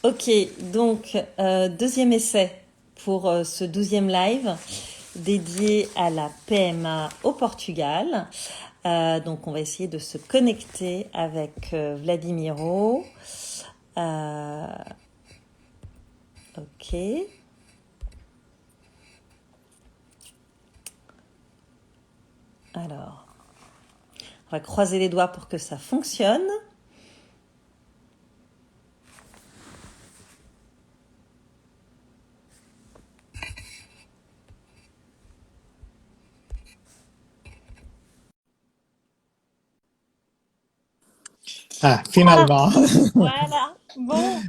Ok, donc deuxième essai pour ce 12e live dédié à la PMA au Portugal. Donc on va essayer de se connecter avec Vladimiro. Euh, ok. Alors, on va croiser les doigts pour que ça fonctionne. Ah, Ah, finalement. voilà. Bon,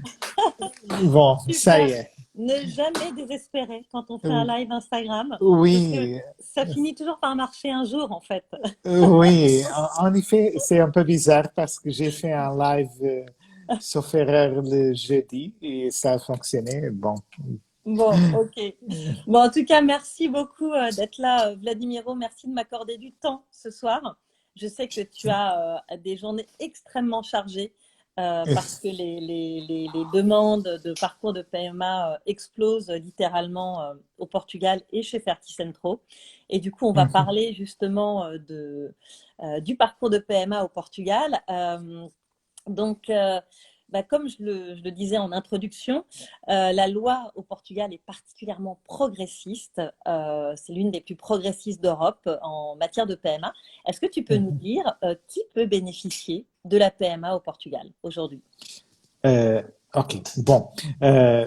Bon, ça y super. est. Ne jamais désespérer quand on fait un live Instagram, parce que Oui, ça finit toujours par marcher un jour en fait. oui. En effet, c'est un peu bizarre parce que j'ai fait un live, sauf erreur, le jeudi et ça a fonctionné. Bon. Bon, ok. Bon, en tout cas, merci beaucoup d'être là, Vladimiro. Merci de m'accorder du temps ce soir. Je sais que tu as des journées extrêmement chargées parce que les demandes de parcours de PMA explosent littéralement au Portugal et chez Ferticentro. Et du coup, on va parler justement du parcours de PMA au Portugal. Donc, comme je le disais en introduction, la loi au Portugal est particulièrement progressiste. C'est l'une des plus progressistes d'Europe en matière de PMA. Est-ce que tu peux nous dire qui peut bénéficier de la PMA au Portugal aujourd'hui? Euh, OK, bon. Euh,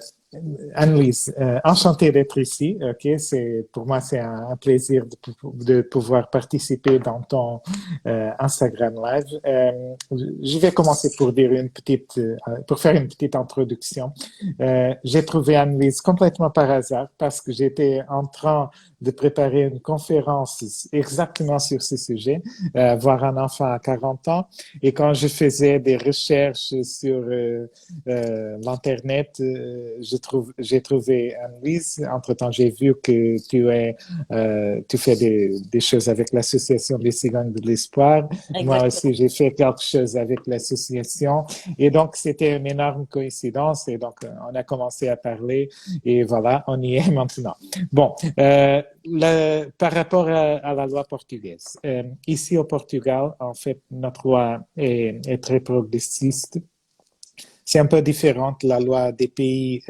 Annelise, enchanté d'être ici. OK, pour moi c'est un plaisir de pouvoir participer dans ton Instagram Live. Je vais commencer pour faire une petite introduction. J'ai trouvé Annelise complètement par hasard parce que j'étais en train de préparer une conférence exactement sur ce sujet, avoir un enfant à 40 ans. Et quand je faisais des recherches sur l'internet, j'ai trouvé Annelise. Entre-temps, j'ai vu que tu fais des choses avec l'association des Cigognes de l'Espoir. Moi aussi, Exactement. j'ai fait quelque chose avec l'association. Et donc, c'était une énorme coïncidence. Et donc, on a commencé à parler. Et voilà, on y est maintenant. Bon, par rapport à la loi portugaise, ici au Portugal, en fait, notre loi est très progressiste. C'est un peu différent de la loi des pays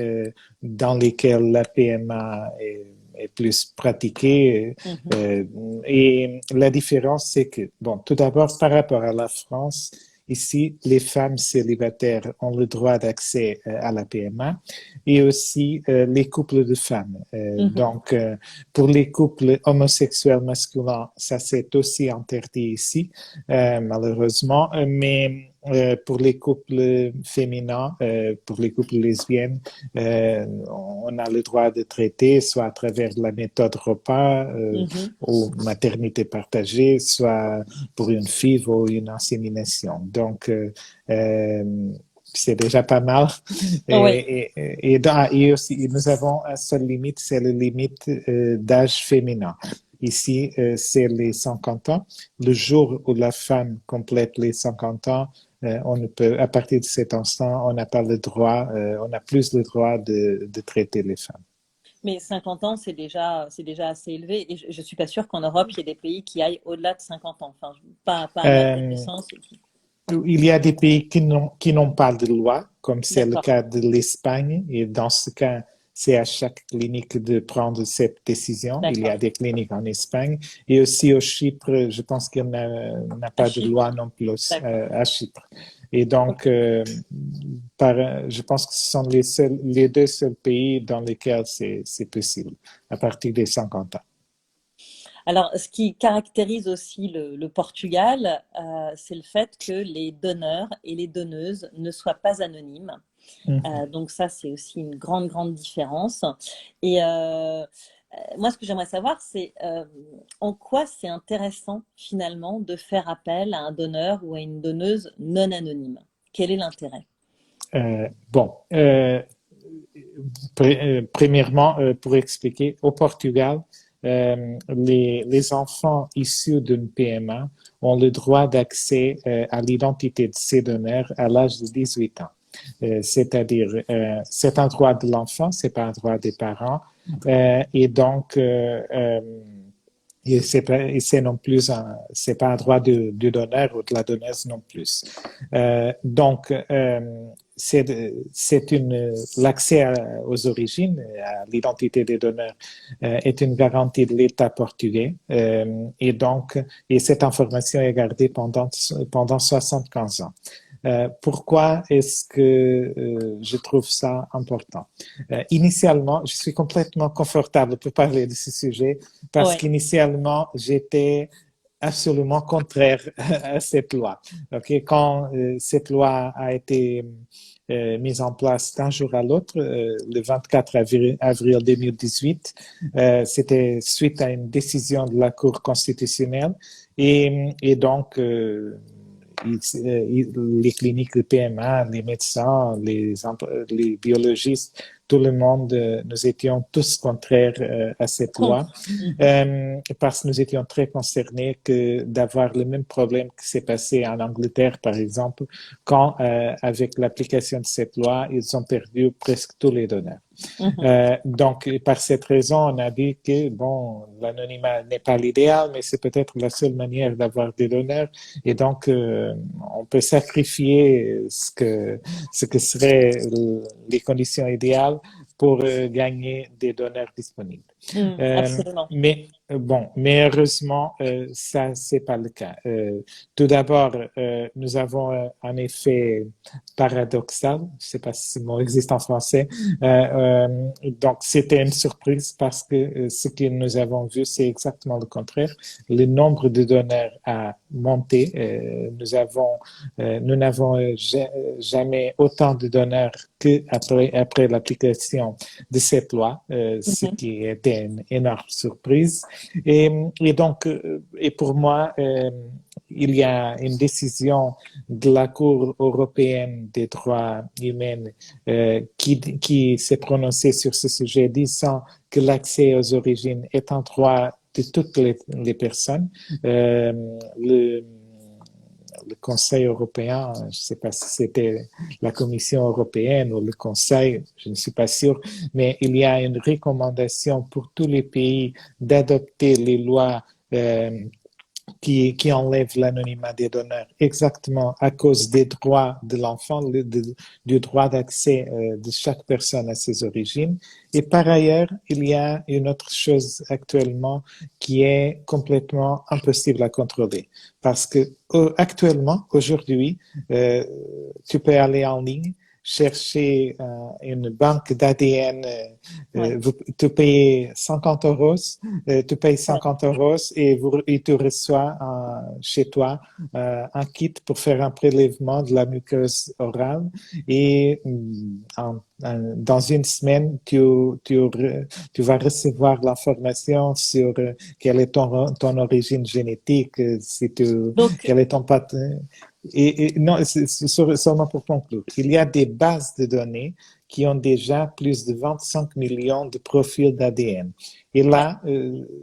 dans lesquels la PMA est plus pratiquée. Mhm. Et la différence, c'est que, bon, tout d'abord, par rapport à la France, ici, les femmes célibataires ont le droit d'accès à la PMA et aussi les couples de femmes. Mhm. Donc, pour les couples homosexuels masculins, ça c'est aussi interdit ici, malheureusement, mais pour les couples féminins, pour les couples lesbiennes, on a le droit de traiter soit à travers la méthode repas Mhm. ou maternité partagée, soit pour une FIV ou une insémination. Donc, c'est déjà pas mal. Oui. Et aussi, nous avons une seule limite, c'est la limite d'âge féminin. Ici, c'est les 50 ans. Le jour où la femme complète les 50 ans, on ne peut, à partir de cet instant, on n'a pas le droit, on n'a plus le droit de traiter les femmes. Mais 50 ans, c'est déjà assez élevé. Et je ne suis pas sûre qu'en Europe, il y ait des pays qui aillent au-delà de 50 ans. Enfin, pas à ma Euh, connaissance. il y a des pays qui n'ont pas de loi, comme c'est le D'accord. cas de l'Espagne, et dans ce cas, c'est à chaque clinique de prendre cette décision. Il y D'accord. a des cliniques en Espagne et aussi au Chypre, je pense qu'il n'a À pas de Chypre. loi non plus D'accord. à Chypre. Et Ok. donc, je pense que ce sont les deux seuls pays dans lesquels c'est possible, à partir des 50 ans. Alors, ce qui caractérise aussi le Portugal, c'est le fait que les donneurs et les donneuses ne soient pas anonymes. Mhm. Donc ça, c'est aussi une grande, grande différence. Et moi, ce que j'aimerais savoir, c'est en quoi c'est intéressant finalement de faire appel à un donneur ou à une donneuse non anonyme. Quel est l'intérêt? Bon, premièrement, pour expliquer, au Portugal, les enfants issus d'une PMA ont le droit d'accès à l'identité de ces donneurs à l'âge de 18 ans. c'est-à-dire c'est un droit de l'enfant, c'est pas un droit des parents, et donc et c'est non plus c'est pas un droit du donneur ou de la donneuse non plus. Donc l'accès aux origines, à l'identité des donneurs, est une garantie de l'État portugais, et donc cette information est gardée pendant 75 ans. Pourquoi est-ce que je trouve ça important? Initialement, je suis complètement confortable pour parler de ce sujet parce Ouais. qu'initialement, j'étais absolument contraire à cette loi. Okay? Quand cette loi a été mise en place d'un jour à l'autre, le 24 avril 2018, c'était suite à une décision de la Cour constitutionnelle et donc les cliniques de PMA, les médecins, les biologistes, tout le monde, nous étions tous contraires à cette loi parce que nous étions très concernés que d'avoir le même problème qui s'est passé en Angleterre, par exemple, quand avec l'application de cette loi, ils ont perdu presque tous les donneurs. Donc, par cette raison, on a dit que, bon, l'anonymat n'est pas l'idéal, mais c'est peut-être la seule manière d'avoir des donneurs. Et donc, on peut sacrifier ce que seraient les conditions idéales pour gagner des donneurs disponibles. Absolument. Mais bon, mais heureusement, ça, c'est pas le cas. Tout d'abord, nous avons un effet paradoxal, je sais pas si ce mot existe en français. Donc, c'était une surprise parce que ce que nous avons vu, c'est exactement le contraire. Le nombre de donneurs a monté. Nous n'avons jamais autant de donneurs qu'après l'application de cette loi, ce qui était une énorme surprise. Et donc, et pour moi, il y a une décision de la Cour européenne des droits humains qui s'est prononcée sur ce sujet, disant que l'accès aux origines est un droit de toutes les personnes. Le Conseil européen, je ne sais pas si c'était la Commission européenne ou le Conseil, je ne suis pas sûr, mais il y a une recommandation pour tous les pays d'adopter les lois qui enlève l'anonymat des donneurs exactement à cause des droits de l'enfant, du droit d'accès de chaque personne à ses origines. Et par ailleurs, il y a une autre chose actuellement qui est complètement impossible à contrôler. Parce que actuellement, aujourd'hui, tu peux aller en ligne, chercher une banque d'ADN, tu payes 50 euros, tu payes 50 euros et tu reçois chez toi un kit pour faire un prélèvement de la muqueuse orale et dans une semaine, tu vas recevoir l'information sur quelle est ton origine génétique, Donc, quel est ton patron. Et non, c'est seulement pour conclure. Il y a des bases de données qui ont déjà plus de 25 millions de profils d'ADN. Et là,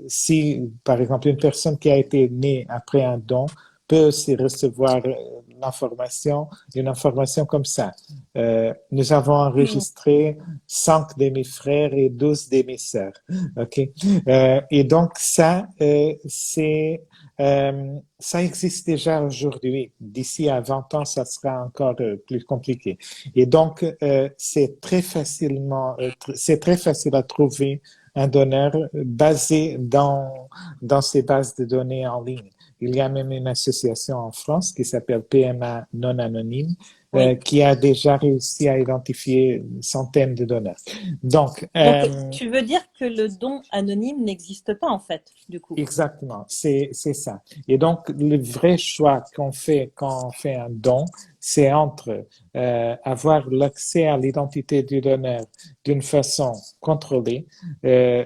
si, par exemple, une personne qui a été née après un don peut aussi recevoir une information comme ça. Nous avons enregistré 5 demi-frères et 12 demi-sœurs. OK? Et donc, ça existe déjà aujourd'hui. D'ici à 20 ans, ça sera encore plus compliqué. Et donc, c'est très facile à trouver un donneur basé dans ces bases de données en ligne. Il y a même une association en France qui s'appelle PMA non anonyme, qui a déjà réussi à identifier une centaine de donneurs. Donc, tu veux dire que le don anonyme n'existe pas en fait, du coup? Exactement, c'est ça. Et donc, le vrai choix qu'on fait quand on fait un don, c'est entre avoir l'accès à l'identité du donneur d'une façon contrôlée,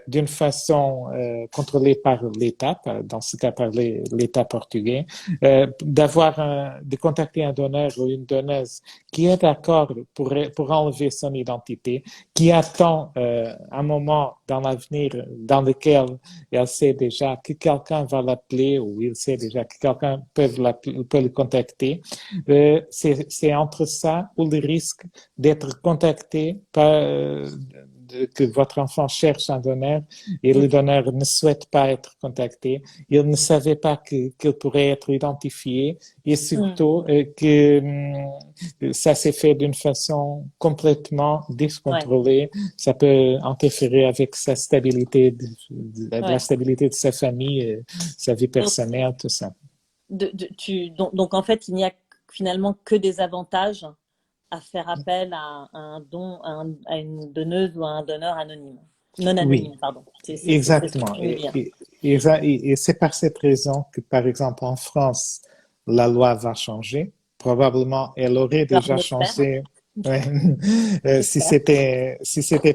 d'une façon contrôlée par l'État, dans ce cas par l'État portugais, de contacter un donneur ou une donneuse donneuse qui est d'accord pour enlever son identité, qui attend un moment dans l'avenir dans lequel elle sait déjà que quelqu'un va l'appeler ou il sait déjà que quelqu'un peut le contacter, c'est entre ça ou le risque d'être contacté par que votre enfant cherche un donneur et le donneur ne souhaite pas être contacté, il ne savait pas qu'il pourrait être identifié et surtout que ça s'est fait d'une façon complètement décontrôlée. Ouais. Ça peut interférer avec sa stabilité, la stabilité de sa famille, sa vie personnelle, tout ça. Donc en fait, il n'y a finalement que des avantages à faire appel à un don, à une donneuse ou à un donneur anonyme. Non anonyme, oui. Pardon. Exactement. Et c'est par cette raison que, par exemple, en France, la loi va changer. Probablement, elle aurait déjà changé. Ouais. Si c'était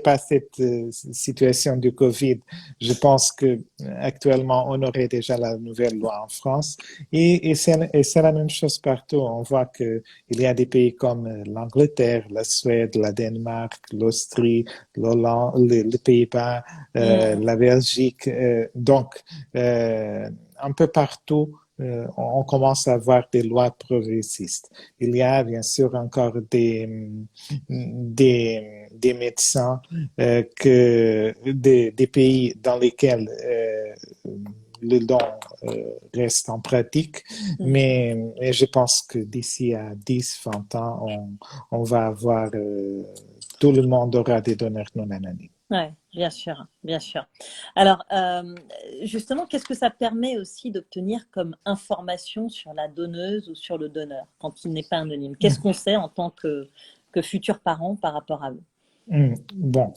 pas cette situation du Covid, je pense que actuellement on aurait déjà la nouvelle loi en France et c'est la même chose partout. On voit que il y a des pays comme l'Angleterre, la Suède, la Danemark, l'Austrie, l'Hollande, les Pays-Bas, la Belgique. Donc un peu partout. On commence à avoir des lois progressistes. Il y a bien sûr encore des médecins des pays dans lesquels le don reste en pratique, mais je pense que d'ici à 10-20 ans, on va avoir, tout le monde aura des donneurs non anonymes. Oui, bien sûr, bien sûr. Alors, justement, qu'est-ce que ça permet aussi d'obtenir comme information sur la donneuse ou sur le donneur quand il n'est pas anonyme? Qu'est-ce qu'on sait en tant que futur parent par rapport à eux? Bon,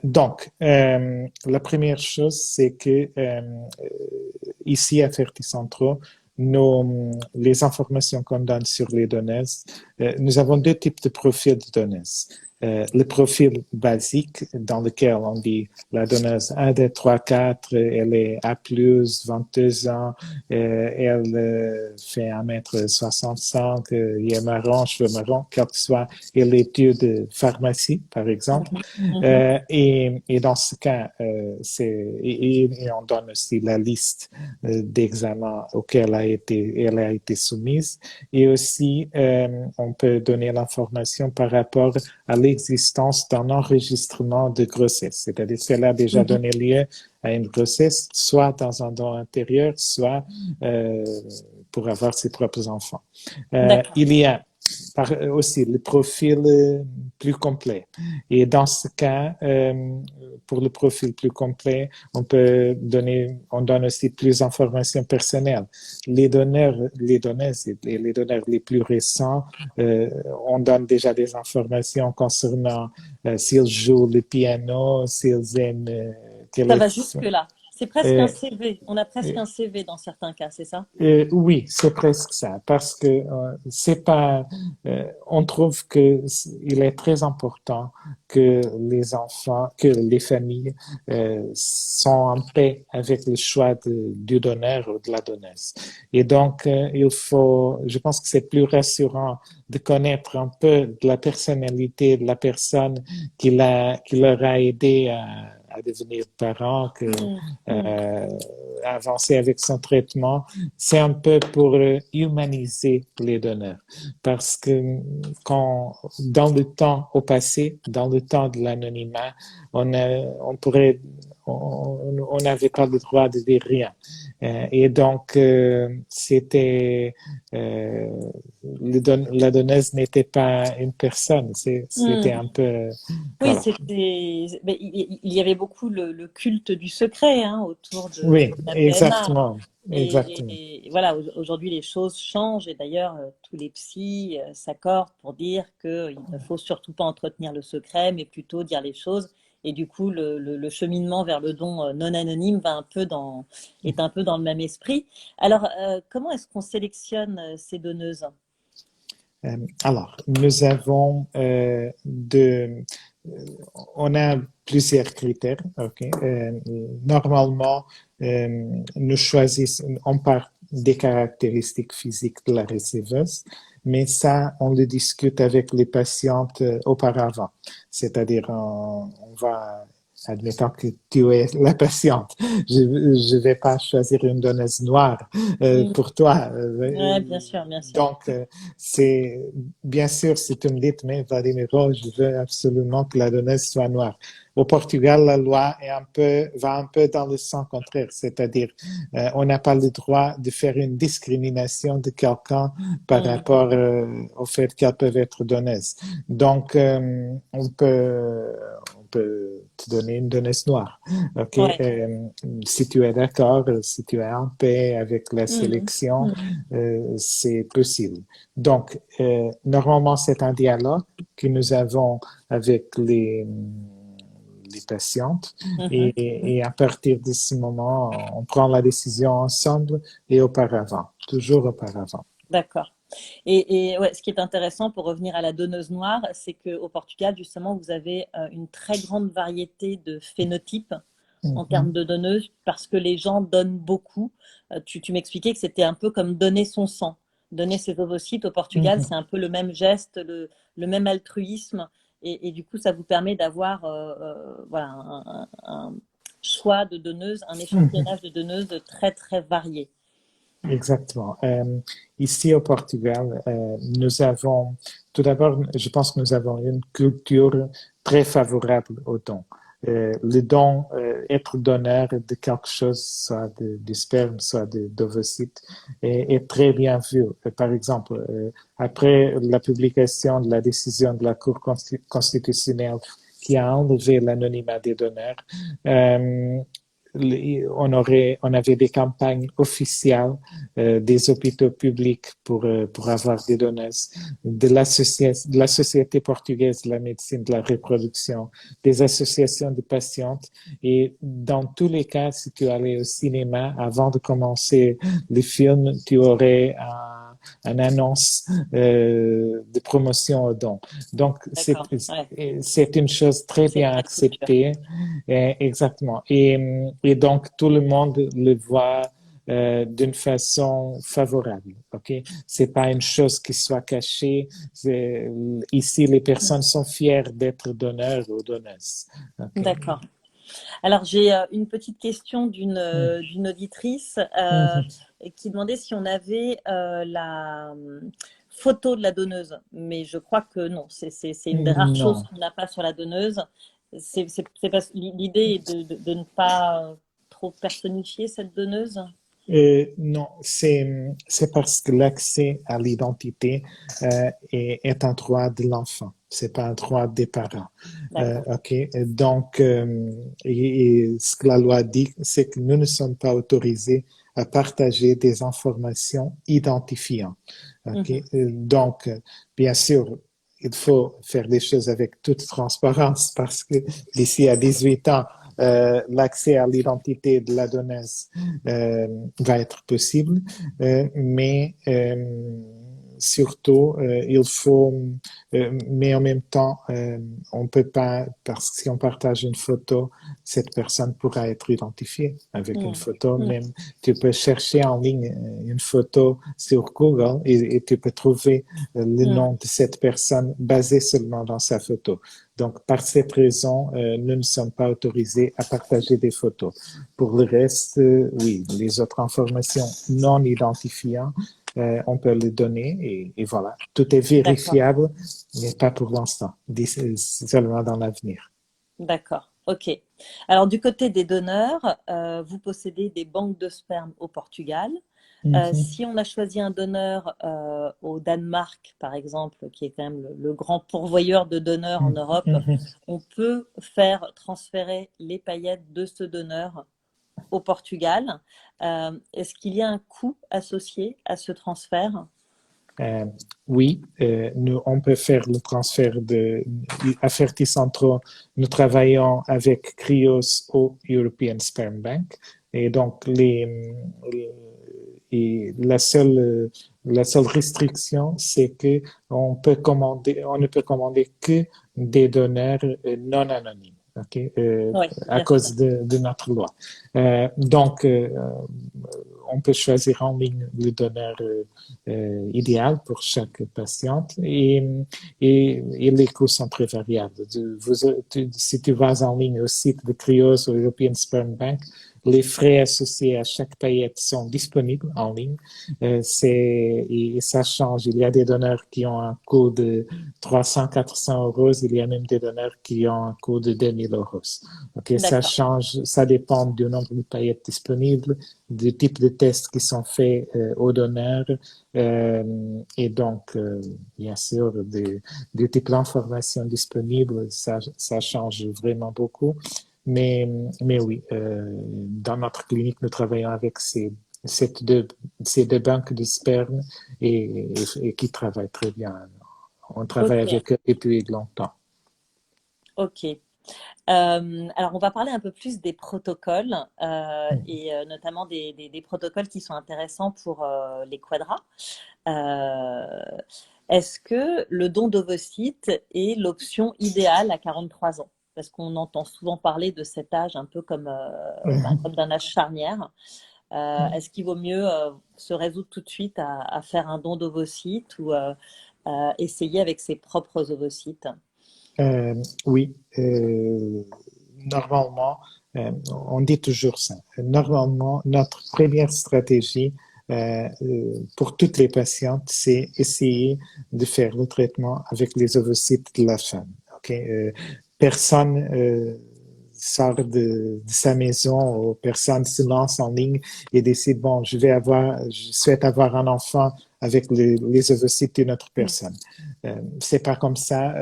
donc, la première chose, c'est que ici à Ferticentro, les informations qu'on donne sur les donneuses, nous avons deux types de profils de donneuses. Le profil basique dans lequel on dit la donneuse 1, 2, 3, 4, elle est A+, 22 ans, elle fait 1m65, il est marron, cheveux marrons, quel que soit, elle est étude de pharmacie, par exemple. Et dans ce cas, et on donne aussi la liste d'examens auxquels elle a été soumise. Et aussi, on peut donner l'information par rapport à l'existence d'un enregistrement de grossesse. C'est-à-dire qu'elle a déjà donné lieu à une grossesse, soit dans un don antérieur, soit pour avoir ses propres enfants. Il y a aussi le profil plus complet. Et dans ce cas, pour le profil plus complet, on donne aussi plus d'informations personnelles. Les donneuses et les donneurs les plus récents, on donne déjà des informations concernant s'ils jouent le piano, s'ils aiment... Ça va jusque-là. C'est presque un CV. On a presque un CV dans certains cas, c'est ça? Oui, c'est presque ça, parce que c'est pas. On trouve que il est très important que les enfants, que les familles sont en paix avec le choix du donneur ou de la donneuse. Et donc, je pense que c'est plus rassurant de connaître un peu de la personnalité de la personne qui leur a aidé à devenir parent, avancer avec son traitement, c'est un peu pour humaniser les donneurs. Parce que dans le temps au passé, dans le temps de l'anonymat, on n'avait pas le droit de dire rien. Et donc, c'était la donneuse n'était pas une personne, c'était un peu... Oui, voilà. Il y avait beaucoup le culte du secret autour de oui, exactement. Et voilà, aujourd'hui les choses changent et d'ailleurs tous les psys s'accordent pour dire qu'il ne faut surtout pas entretenir le secret, mais plutôt dire les choses. Et du coup, le cheminement vers le don non anonyme est un peu dans le même esprit. Alors, comment est-ce qu'on sélectionne ces donneuses? Alors, nous avons on a plusieurs critères. Okay? Normalement, nous choisissons, on part des caractéristiques physiques de la receveuse, mais ça, on le discute avec les patientes auparavant. C'est-à-dire, on va, admettons que tu es la patiente, je vais pas choisir une donneuse noire Mm. pour toi. Ouais, bien sûr, bien sûr. Donc, c'est bien sûr, si tu me dis, mais Vladimiro, je veux absolument que la donneuse soit noire. Au Portugal, la loi va un peu dans le sens contraire, c'est-à-dire on n'a pas le droit de faire une discrimination de quelqu'un par Mm. rapport au fait qu'elle peut être donneuse. Donc, on peut te donner une donneuse noire. OK? Ouais. Si tu es d'accord, si tu es en paix avec la Mm. sélection, Mm. c'est possible. Donc, normalement, c'est un dialogue que nous avons avec les patientes Mhm. et à partir de ce moment, on prend la décision ensemble et auparavant, toujours auparavant. D'accord. Et ouais, ce qui est intéressant pour revenir à la donneuse noire, c'est qu'au Portugal, justement, vous avez une très grande variété de phénotypes en termes Mhm, de donneuses parce que les gens donnent beaucoup. Tu m'expliquais que c'était un peu comme donner son sang. Donner ses ovocytes au Portugal, mhm, c'est un peu le même geste, le même altruisme. Et du coup, ça vous permet d'avoir voilà, un choix de donneuses, un mhm. échantillonnage de donneuses très, très varié. Exactement. Ici au Portugal, nous avons, tout d'abord, je pense que nous avons une culture très favorable au don. Le don, être donneur de quelque chose, soit de sperme, soit d'ovocyte, est très bien vu. Par exemple, après la publication de la décision de la Cour constitutionnelle qui a enlevé l'anonymat des donneurs, euh, on avait des campagnes officielles des hôpitaux publics pour avoir des donneuses, de la Société portugaise de la médecine de la reproduction, des associations de patientes. Et dans tous les cas, si tu allais au cinéma, avant de commencer le film, tu aurais une annonce de promotion aux dons. Donc, D'accord. Ouais. c'est une chose très C'est une bien vraie culture. acceptée. Exactement. Et donc, tout le monde le voit d'une façon favorable. OK? C'est pas une chose qui soit cachée. Ici, les personnes sont fières d'être donneurs ou donneuses. OK? D'accord. Alors, j'ai une petite question Mm. d'une auditrice Mhm. qui demandait si on avait la photo de la donneuse. Mais je crois que non, c'est une des rares choses Non. qu'on n'a pas sur la donneuse. L'idée est de ne pas trop personnifier cette donneuse. Non, c'est parce que l'accès à l'identité est un droit de l'enfant. C'est pas un droit des parents. D'accord. OK? Donc, et ce que la loi dit, c'est que nous ne sommes pas autorisés à partager des informations identifiantes. OK? Mhm. Donc, bien sûr, il faut faire les choses avec toute transparence parce que d'ici à 18 ans, l'accès à l'identité de la donneuse va être possible, mais surtout, il faut, mais en même temps, on peut pas, parce que si on partage une photo, cette personne pourra être identifiée avec une Mhm. photo. Mhm. Même, tu peux chercher en ligne une photo sur Google et tu peux trouver le Mhm. nom de cette personne basé seulement dans sa photo. Donc, par cette raison, nous ne sommes pas autorisés à partager des photos. Pour le reste, oui, les autres informations non identifiantes, on peut les donner et voilà. Tout est D'accord. vérifiable, mais pas pour l'instant, seulement dans l'avenir. D'accord. OK. Alors, du côté des donneurs, vous possédez des banques de sperme au Portugal. Mhm, Si on a choisi un donneur au Danemark, par exemple, qui est quand même le grand pourvoyeur de donneurs en Europe, mhm. on peut faire transférer les paillettes de ce donneur au Portugal. Est-ce qu'il y a un coût associé à ce transfert? Euh, oui, on peut faire le transfert à Ferticentro. Nous travaillons avec Cryos au European Sperm Bank. Et donc, et la seule restriction, c'est que on ne peut commander que des donneurs non anonymes. ok, Oui, à bien sûr. cause de notre loi. Donc, on peut choisir en ligne le donneur idéal pour chaque patiente et les coûts sont très variables. Si tu vas en ligne au site de Cryos ou European Sperm Bank, les frais associés à chaque paillette sont disponibles en ligne. Et ça change. Il y a des donneurs qui ont un coût de 300-400 euros. Il y a même des donneurs qui ont un coût de 2000 euros. Ok, ça D'accord. change. Ça dépend du nombre de paillettes disponibles, du type de tests qui sont faits aux donneurs et donc, bien sûr, du type d'information disponible. Ça change vraiment beaucoup. Mais, mais oui, dans notre clinique, nous travaillons avec ces deux banques de sperme et qui travaillent très bien. On travaille Ok, avec eux depuis longtemps. ok. Alors, on va parler un peu plus des protocoles et notamment des protocoles qui sont intéressants pour les quadras. Euh, Est-ce que le don d'ovocytes est l'option idéale à 43 ans? Parce qu'on entend souvent parler de cet âge un peu comme, comme d'un âge charnière. Est-ce qu'il vaut mieux se résoudre tout de suite à faire un don d'ovocytes ou essayer avec ses propres ovocytes? Euh, oui, normalement, on dit toujours ça. Normalement, notre première stratégie pour toutes les patientes, c'est essayer de faire le traitement avec les ovocytes de la femme. Okay? Personne sort de sa maison ou personne se lance en ligne et décide, bon, je souhaite avoir un enfant avec les ovocytes d'une autre personne. C'est pas comme ça.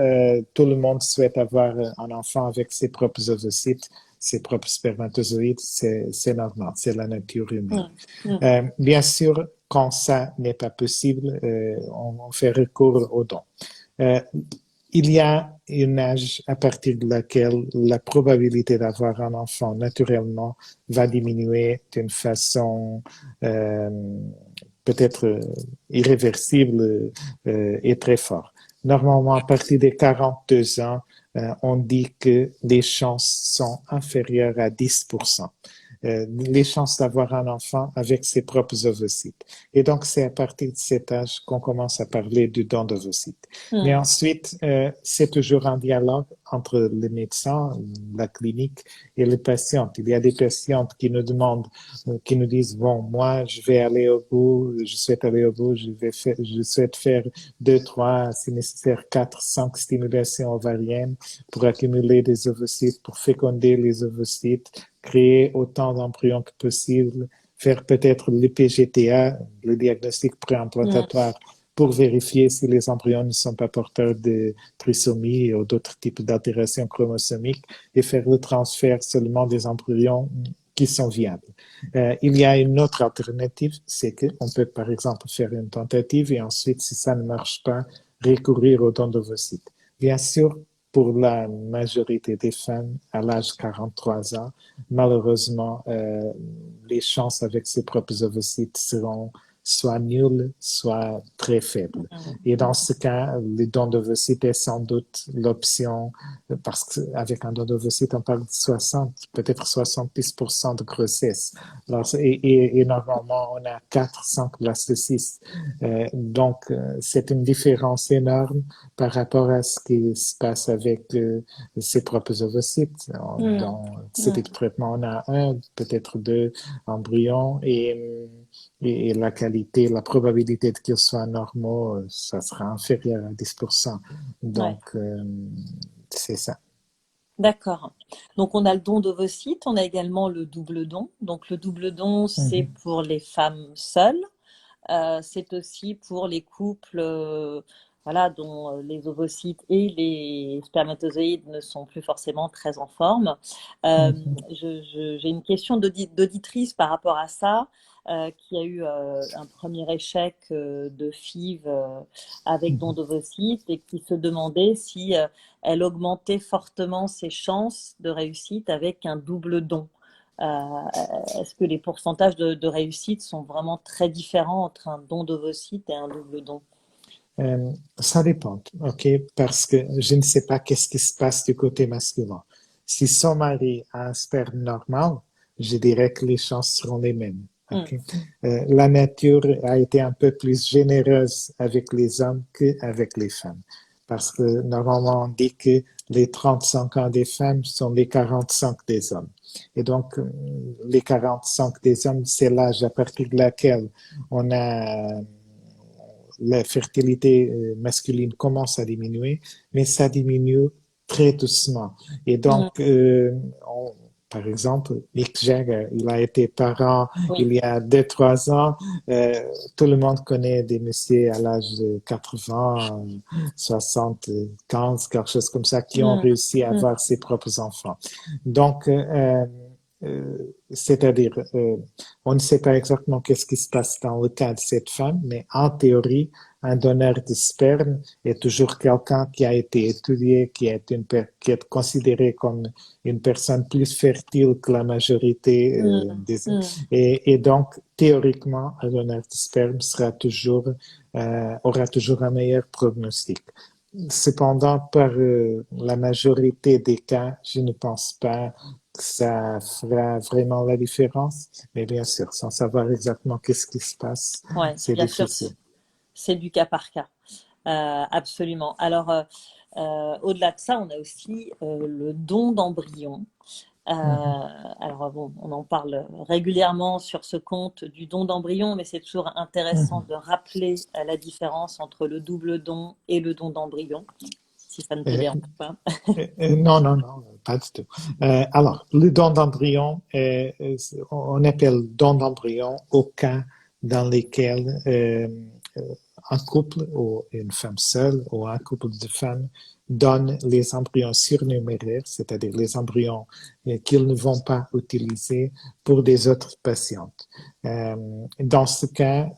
Tout le monde souhaite avoir un enfant avec ses propres ovocytes, ses propres spermatozoïdes. C'est normal, c'est la nature humaine. Mm, mm, Bien sûr, quand ça n'est pas possible, on fait recours aux dons. Euh, il y a un âge à partir de laquelle la probabilité d'avoir un enfant naturellement va diminuer d'une façon euh, peut-être irréversible et très fort. Normalement, à partir des 42 ans, on dit que les chances sont inférieures à 10%. Les chances d'avoir un enfant avec ses propres ovocytes. Et donc, c'est à partir de cet âge qu'on commence à parler du don d'ovocytes. Mais mm. ensuite, c'est toujours un dialogue entre les médecins, la clinique et les patientes. Il y a des patientes qui nous demandent, qui nous disent, bon, moi, je vais aller au bout, je souhaite aller au bout, je souhaite faire 2, 3, si nécessaire, 4, 5 stimulations ovariennes pour accumuler des ovocytes, pour féconder les ovocytes, créer autant d'embryons que possible, faire peut-être l'IPGTA, le diagnostic Mm. préimplantatoire, pour vérifier si les embryons ne sont pas porteurs de trisomie ou d'autres types d'altérations chromosomiques et faire le transfert seulement des embryons qui sont viables. Il y a une autre alternative, c'est qu'on peut par exemple faire une tentative et ensuite, si ça ne marche pas, recourir au don d'ovocytes. Bien sûr, pour la majorité des femmes à l'âge de 43 ans, malheureusement, les chances avec ses propres ovocytes seront soit nulles, soit très faibles. Et dans ce cas, le don d'ovocytes est sans doute l'option, parce qu'avec un don d'ovocytes, on parle de 60, peut-être 70% de grossesse. Alors, et normalement, on a 4-5 blastocysts. Donc, c'est une différence énorme par rapport à ce qui se passe avec ses propres ovocytes. Mm, Dans ce mm. type de traitement, on a un, peut-être deux embryons et la qualité, la probabilité qu'ils soient normaux, ça sera inférieur à 10%. Ouais, Donc, c'est ça. d'accord. Donc, on a le don d'ovocytes, on a également le double don. Donc, le double don, c'est Mhm. pour les femmes seules. C'est aussi pour les couples voilà, dont les ovocytes et les spermatozoïdes ne sont plus forcément très en forme. Euh, Mhm. j'ai une question d'auditrice par rapport à ça, qui a eu un premier échec de FIV avec don Mhm. d'ovocytes et qui se demandait si elle augmentait fortement ses chances de réussite avec un double don. Est-ce que les pourcentages de réussite sont vraiment très différents entre un don d'ovocytes et un double don? Ça dépend, ok, parce que je ne sais pas qu'est-ce qui se passe du côté masculin. Si son mari a un sperme normal, je dirais que les chances seront les mêmes. Okay? La nature a été un peu plus généreuse avec les hommes qu'avec les femmes. Parce que normalement, on dit que les 35 ans des femmes sont les 45 des hommes. Et donc, les 45 des hommes, c'est l'âge à partir de laquelle on a la fertilité masculine commence à diminuer, mais ça diminue très doucement. Et donc, par exemple, Mick Jagger, il a été parent il y a 2-3 ans. Tout le monde connaît des messieurs à l'âge de 80, 75, quelque chose comme ça, qui ont réussi à avoir ses propres enfants. Donc, c'est-à-dire, on ne sait pas exactement qu'est-ce qui se passe dans le cas de cette femme, mais en théorie, un donneur de sperme est toujours quelqu'un qui a été étudié, qui est considéré comme une personne plus fertile que la majorité et donc, théoriquement, un donneur de sperme aura toujours un meilleur prognostic. Cependant, par la majorité des cas, je ne pense pas que ça fera vraiment la différence. Mais bien sûr, sans savoir exactement qu'est-ce qui se passe, c'est bien difficile. sûr, c'est du cas par cas. Absolument. Alors, au-delà de ça, on a aussi le don d'embryon. Alors bon, on en parle régulièrement sur ce compte du don d'embryon, mais c'est toujours intéressant de rappeler la différence entre le double don et le don d'embryon, si ça ne te dérange pas. Non, non, non, pas du tout. Alors, le don d'embryon, on appelle don d'embryon au cas dans lesquels un couple ou une femme seule ou un couple de femmes donne les embryons surnuméraires, c'est-à-dire les embryons qu'ils ne vont pas utiliser pour des autres patientes. Dans ce cas,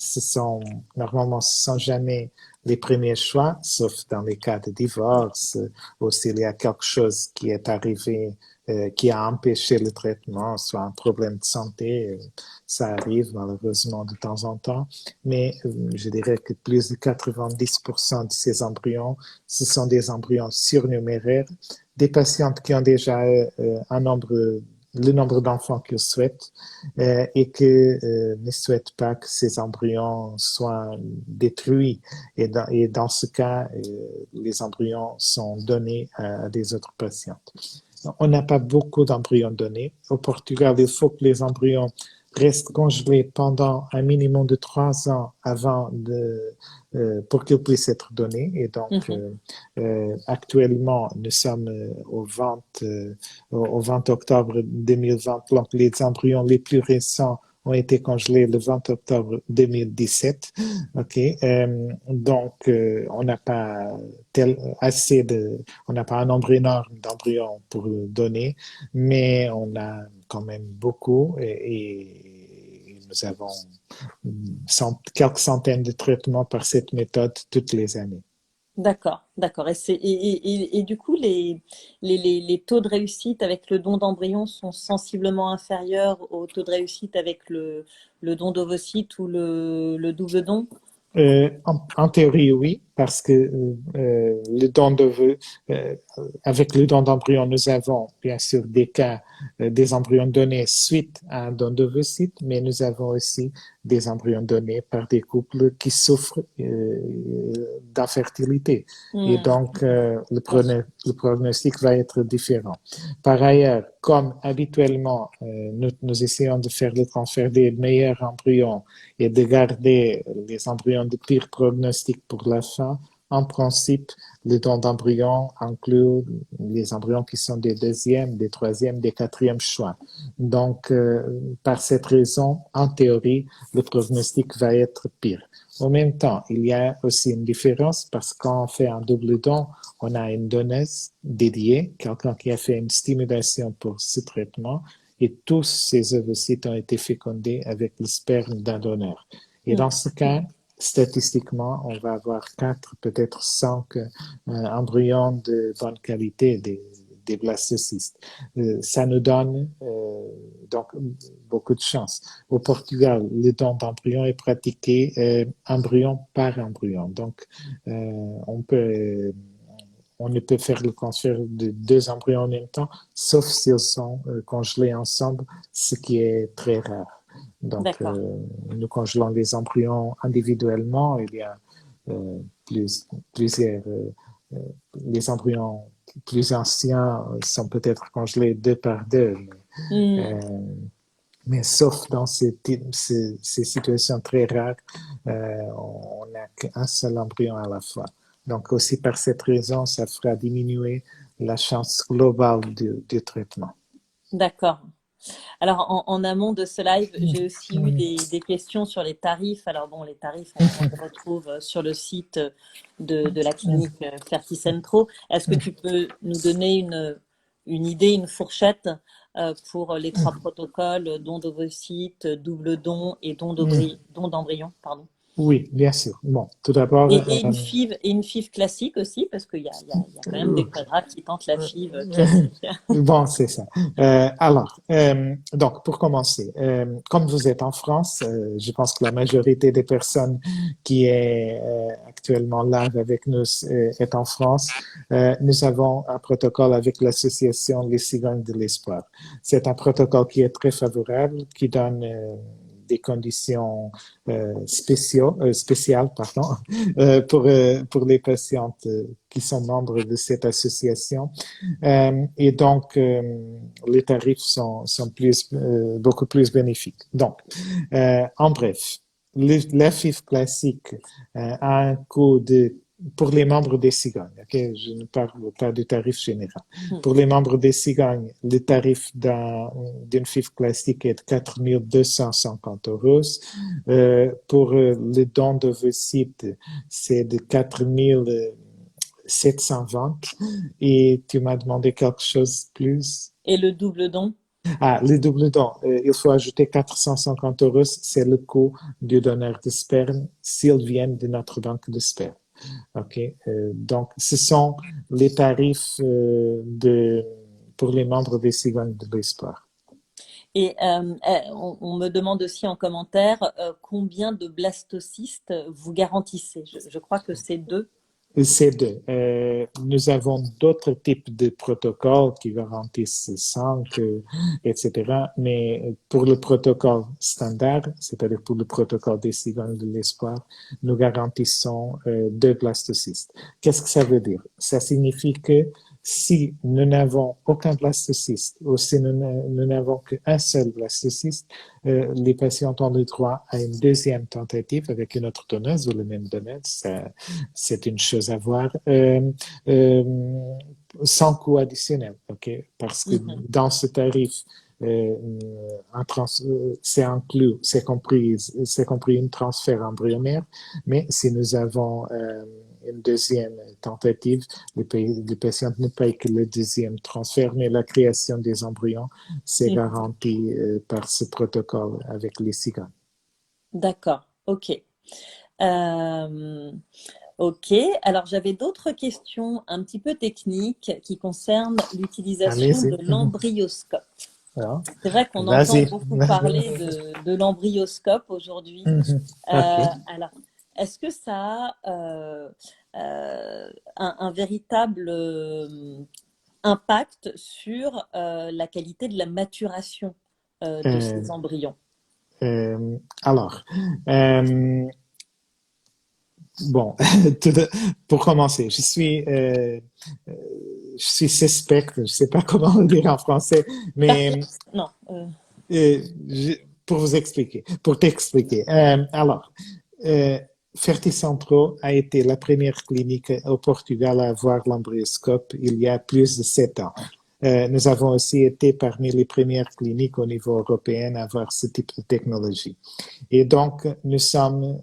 normalement, ce sont jamais les premiers choix, sauf dans les cas de divorce ou s'il y a quelque chose qui est arrivé qui a empêché le traitement, soit un problème de santé, ça arrive malheureusement de temps en temps, mais je dirais que plus de 90% de ces embryons, ce sont des embryons surnuméraires, des patientes qui ont déjà le nombre d'enfants qu'ils souhaitent et que ne souhaitent pas que ces embryons soient détruits. Et dans ce cas, les embryons sont donnés à des autres patientes. On n'a pas beaucoup d'embryons donnés. Au Portugal, il faut que les embryons restent congelés pendant un minimum de 3 ans pour qu'ils puissent être donnés. Et donc, actuellement, nous sommes au 20 octobre 2020. Donc, les embryons les plus récents ont été congelés le 20 octobre 2017. OK. Donc, on n'a pas on n'a pas un nombre énorme d'embryons pour donner, mais on a quand même beaucoup et nous avons quelques centaines de traitements par cette méthode toutes les années. D'accord, d'accord. Et du coup, les taux de réussite avec le don d'embryon sont sensiblement inférieurs aux taux de réussite avec le don d'ovocytes ou le double don? En théorie, oui, parce que avec le don d'embryon, nous avons bien sûr des cas des embryons donnés suite à un don d'ovocyte, mais nous avons aussi des embryons donnés par des couples qui souffrent d'infertilité. Et donc, le prognostic va être différent. Par ailleurs, comme habituellement, nous essayons de faire le transfert des meilleurs embryons et de garder les embryons de pire prognostic pour la fin, en principe, le don d'embryon inclut les embryons qui sont des deuxièmes, des troisièmes, des quatrièmes choix. Donc, par cette raison, en théorie, le prognostic va être pire. En même temps, il y a aussi une différence parce que quand on fait un double don, on a une donneuse dédiée, quelqu'un qui a fait une stimulation pour ce traitement, et tous ces ovocytes ont été fécondés avec le sperme d'un donneur. Et dans ce cas, statistiquement, on va avoir 4, peut-être 5 embryons de bonne qualité, des blastocystes. Ça nous donne donc beaucoup de chance. Au Portugal, le don d'embryon est pratiqué embryon par embryon. Donc, on peut on ne peut faire le transfert de deux embryons en même temps, sauf s'ils sont congelés ensemble, ce qui est très rare. Donc, D'accord. nous congelons les embryons individuellement. Il y a plusieurs. Les embryons plus anciens sont peut-être congelés deux par deux. Hmm. Euh, mais sauf dans ces situations très rares, on n'a qu'un seul embryon à la fois. Donc aussi par cette raison, ça fera diminuer la chance globale du traitement. D'accord. Alors, en amont de ce live, j'ai aussi eu des questions sur les tarifs. Alors, bon, les tarifs, on les retrouve sur le site de la clinique Ferticentro. Est-ce que tu peux nous donner une idée, une fourchette pour les trois protocoles, don d'ovocytes, double don et don d'embryon, pardon. Oui, bien sûr. Bon, tout d'abord, Et une FIV classique aussi, parce qu'il y a quand même des quadras qui tentent la FIV classique. bon, c'est ça. Donc, pour commencer, comme vous êtes en France, je pense que la majorité des personnes qui est actuellement là avec nous est en France. Nous avons un protocole avec l'association Les Cigognes de l'Espoir. C'est un protocole qui est très favorable, qui donne des conditions spéciales pardon, pour les patientes qui sont membres de cette association. Et donc, les tarifs sont beaucoup plus bénéfiques. Donc, en bref, la FIF classique a un coût pour les membres des cigognes, okay? Je ne parle pas du tarif général. Pour les membres des cigognes, le tarif d'une FIF classique est de 4 250 euros. Pour le don d'ovocytes, c'est de 4 720. Et tu m'as demandé quelque chose de plus. Et le double don? Ah, le double don, il faut ajouter 450 euros, c'est le coût du donneur de sperme s'ils viennent de notre banque de sperme. OK? Donc, ce sont les tarifs pour les membres des cigognes de l'espoir. Et on me demande aussi en commentaire combien de blastocystes vous garantissez. Je crois que c'est deux. C'est deux. Nous avons d'autres types de protocoles qui garantissent 5, etc. Mais pour le protocole standard, c'est-à-dire pour le protocole des cigognes de l'espoir, nous garantissons deux blastocystes. Qu'est-ce que ça veut dire? Ça signifie que si nous n'avons aucun blastocyste ou si nous n'avons qu'un seul blastocyste, les patients ont le droit à une deuxième tentative avec une autre donneuse ou le même donneuse. C'est une chose à voir, sans coût additionnel, ok? Parce que dans ce tarif, c'est inclus, c'est compris une transfert embryonnaire, mais si nous avons une deuxième tentative, les patients ne payent que le deuxième transfert, mais la création des embryons, c'est garanti par ce protocole avec les cigognes. D'accord, ok. Ok, alors j'avais d'autres questions un petit peu techniques qui concernent l'utilisation de Allez-y. l'embryoscope. Alors, C'est vrai qu'on entend vas-y. beaucoup parler de l'embryoscope aujourd'hui. Ok. Alors, est-ce que ça a un véritable impact sur la qualité de la maturation de Euh, ces embryons? alors, bon, pour commencer, je suis suspect, je sais pas comment le dire en français, mais Non. euh, pour vous expliquer, pour t'expliquer. Alors, euh, Ferticentro a été la première clinique au Portugal à avoir l'embryoscope il y a plus de 7 ans. Nous avons aussi été parmi les premières cliniques au niveau européen à avoir ce type de technologie. Et donc, nous sommes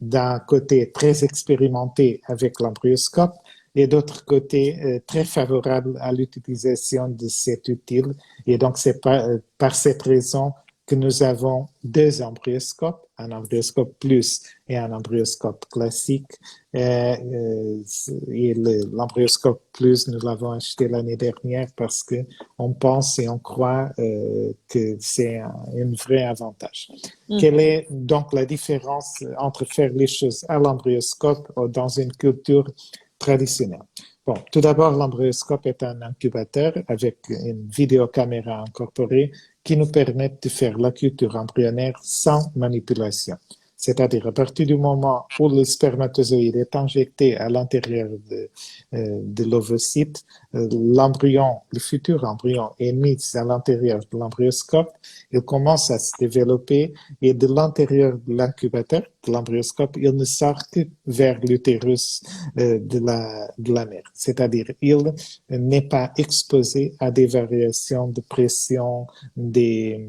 d'un côté très expérimentés avec l'embryoscope et d'autre côté très favorables à l'utilisation de cet outil. Et donc, c'est par cette raison que nous avons deux embryoscopes, un embryoscope plus et un embryoscope classique. Et l'embryoscope plus, nous l'avons acheté l'année dernière parce que on pense et on croit que c'est un vrai avantage. Quelle est donc la différence entre faire les choses à l'embryoscope ou dans une culture traditionnelle? Bon, tout d'abord, l'embryoscope est un incubateur avec une vidéocaméra incorporée qui nous permet de faire la culture embryonnaire sans manipulation. C'est-à-dire, à partir du moment où le spermatozoïde est injecté à l'intérieur de l'ovocyte, l'embryon, le futur embryon est mis à l'intérieur de l'embryoscope, il commence à se développer et de l'intérieur de l'incubateur, de l'embryoscope, il ne sort que vers l'utérus de la mère. C'est-à-dire, il n'est pas exposé à des variations de pression, des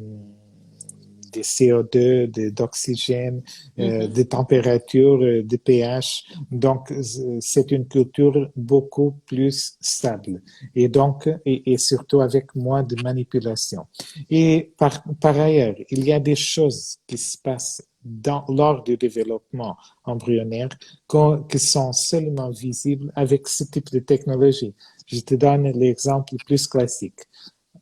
CO2, d'oxygène, de température, de pH. Donc, c'est une culture beaucoup plus stable et donc, et surtout avec moins de manipulation. Et par ailleurs, il y a des choses qui se passent lors du développement embryonnaire qui sont seulement visibles avec ce type de technologie. Je te donne l'exemple le plus classique.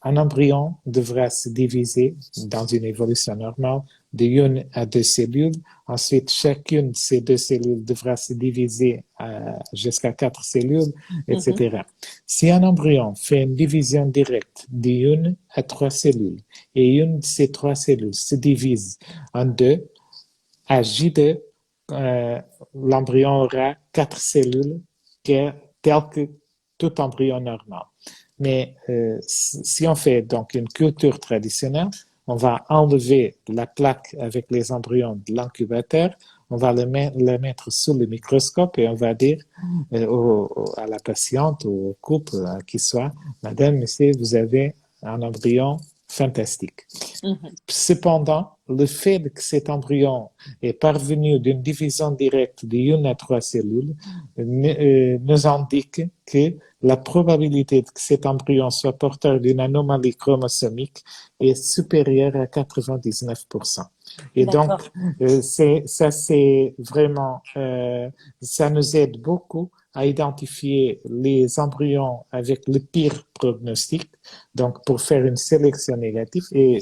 Un embryon devra se diviser dans une évolution normale de une à deux cellules. Ensuite, chacune de ces deux cellules devra se diviser jusqu'à quatre cellules, etc. Si un embryon fait une division directe de une à trois cellules et une de ces trois cellules se divise en deux, à J2, l'embryon aura quatre cellules telles que tout embryon normal. Mais si on fait donc une culture traditionnelle, on va enlever la plaque avec les embryons de l'incubateur, on va la mettre sous le microscope et on va dire à la patiente ou au couple, qui soit, Madame, Monsieur, vous avez un embryon fantastique. Cependant, le fait que cet embryon est parvenu d'une division directe de une à trois cellules nous indique que la probabilité que cet embryon soit porteur d'une anomalie chromosomique est supérieure à 99%. Et donc, ça c'est vraiment, ça nous aide beaucoup à identifier les embryons avec le pire prognostic, donc pour faire une sélection négative, et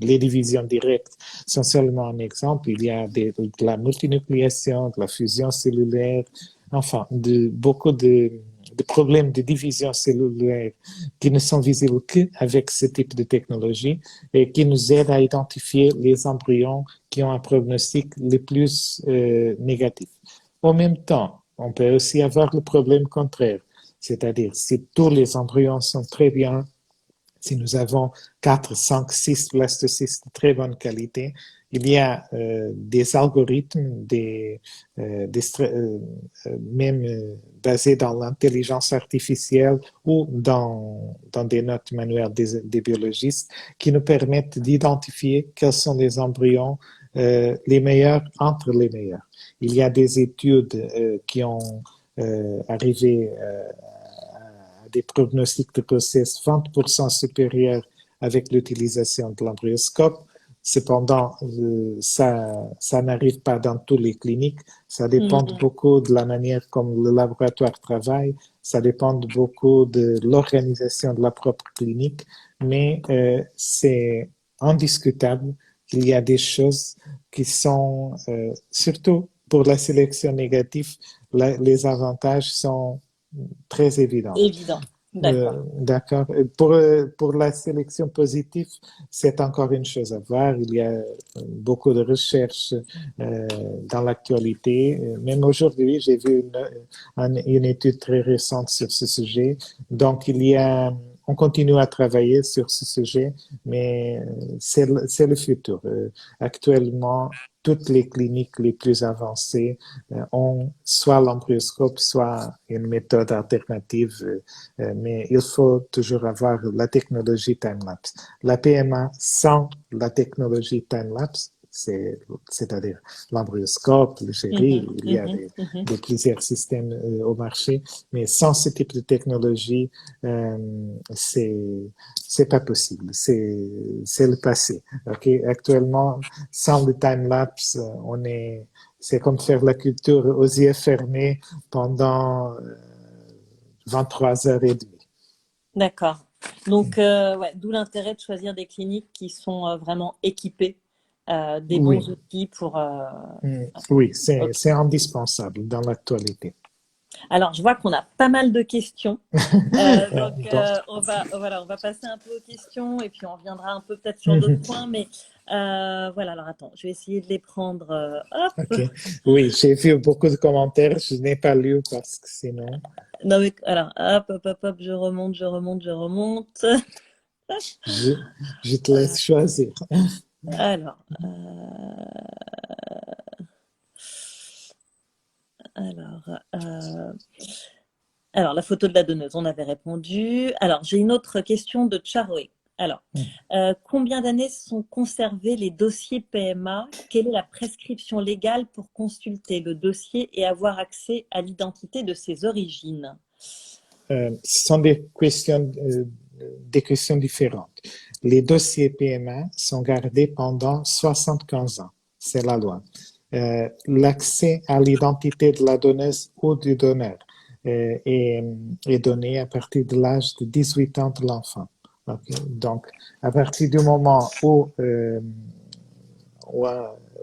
les divisions directes sont seulement un exemple. Il y a de la multinucléation, de la fusion cellulaire, enfin, beaucoup de problèmes de division cellulaire qui ne sont visibles qu'avec ce type de technologie et qui nous aident à identifier les embryons qui ont un prognostic le plus négatif. En même temps, on peut aussi avoir le problème contraire, c'est-à-dire si tous les embryons sont très bien, si nous avons 4, 5, 6 blastocystes de très bonne qualité, il y a des algorithmes, même basés dans l'intelligence artificielle ou dans des notes manuelles des biologistes, qui nous permettent d'identifier quels sont les embryons les meilleurs entre les meilleurs. Il y a des études qui ont arrivé à des pronostics de grossesse 20% supérieurs avec l'utilisation de l'embryoscope. Cependant, ça n'arrive pas dans toutes les cliniques. Ça dépend beaucoup de la manière comme le laboratoire travaille. Ça dépend beaucoup de l'organisation de la propre clinique. Mais c'est indiscutable qu'il y a des choses qui sont, surtout pour la sélection négative, les avantages sont très évidents. Évident. D'accord. D'accord. Pour la sélection positive, c'est encore une chose à voir. Il y a beaucoup de recherches dans l'actualité. Même aujourd'hui, j'ai vu une étude très récente sur ce sujet. Donc, on continue à travailler sur ce sujet, mais c'est le futur. Actuellement, toutes les cliniques les plus avancées ont soit l'embryoscope, soit une méthode alternative, mais il faut toujours avoir la technologie time-lapse. La PMA sans la technologie time-lapse, c'est-à-dire l'embryoscope, le chéri, il y a plusieurs systèmes au marché, mais sans ce type de technologie, c'est pas possible. C'est le passé. Okay? Actuellement, sans le time-lapse, c'est comme faire la culture aux yeux fermés pendant 23 heures et demie. D'accord. Donc, d'où l'intérêt de choisir des cliniques qui sont vraiment équipées des bons outils pour... Oui, c'est indispensable dans l'actualité. Alors, je vois qu'on a pas mal de questions. Donc, Donc, on va passer un peu aux questions et puis on reviendra un peu peut-être sur d'autres points. Mais voilà, alors attends, je vais essayer de les prendre. Hop. ok. Oui, j'ai vu beaucoup de commentaires. Je n'ai pas lu parce que sinon, Non, mais alors, hop, je remonte, je remonte, je remonte. je, je te laisse choisir. Alors, alors, euh, alors, la photo de la donneuse, on avait répondu. Alors, j'ai une autre question de Charoé. Alors, combien d'années sont conservés les dossiers PMA? Quelle est la prescription légale pour consulter le dossier et avoir accès à l'identité de ses origines? Ce sont des questions différentes. Les dossiers PMA sont gardés pendant 75 ans. C'est la loi. L'accès à l'identité de la donneuse ou du donneur est donné à partir de l'âge de 18 ans de l'enfant. Okay? Donc, à partir du moment où,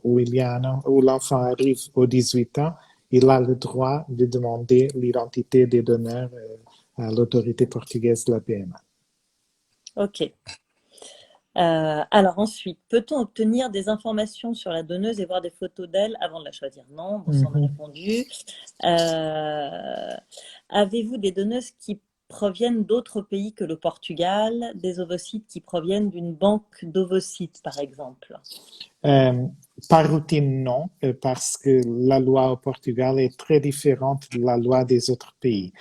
où l'enfant arrive aux 18 ans, il a le droit de demander l'identité des donneurs à l'autorité portugaise de la PMA. Ok. Alors ensuite, peut-on obtenir des informations sur la donneuse et voir des photos d'elle avant de la choisir? Non, bon, ça on a répondu. Avez-vous des donneuses qui proviennent d'autres pays que le Portugal, des ovocytes qui proviennent d'une banque d'ovocytes, par exemple? Par routine, non, parce que la loi au Portugal est très différente de la loi des autres pays.